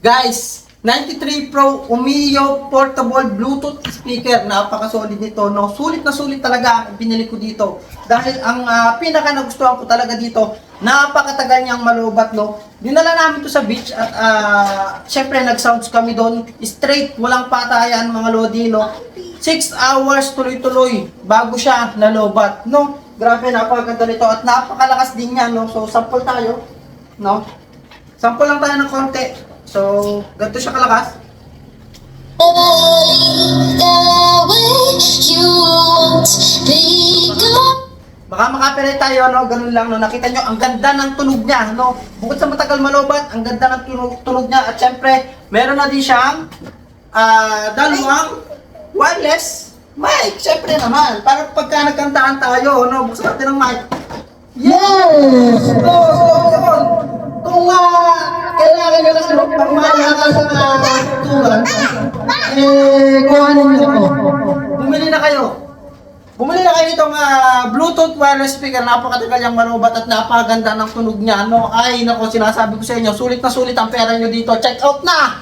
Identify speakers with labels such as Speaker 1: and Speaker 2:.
Speaker 1: Guys, 93 Pro Umio Portable Bluetooth Speaker. Napaka-solid nito, no? Sulit na sulit talaga ang pinili ko dito. Dahil ang pinaka nagustuhan ko talaga dito, napakatagal niyang malubat, no? Dinala namin to sa beach at syempre nag-sounds kami doon. Straight, walang patayan mga lodi, no? 6 hours tuloy-tuloy bago siya nalubat, no? Grabe, napakaganda nito at napakalakas din niya, no? So, sample tayo, no? Sample lang tayo ng konti. So, ganito siya kalakas. Baka makapirate tayo, no? Ganun lang, no? Nakita nyo, ang ganda ng tunog niya, no? Bukod sa matagal malubat, ang ganda ng tunog niya. At syempre, meron na din siyang dalawang wireless mic. Syempre naman, para pagka nagkantaan tayo, no? Buksan natin ang mic. Yes! So, yun. Kung kailangan nyo lang pang malakas sa tutugan, kuhanin nyo ito. Bumili na kayo. Bumili na kayo itong Bluetooth wireless speaker. Napakatagal yung manubat at napakaganda ng tunog niya. No? Ay, nako, sinasabi ko sa inyo, sulit na sulit ang pera nyo dito. Check out na!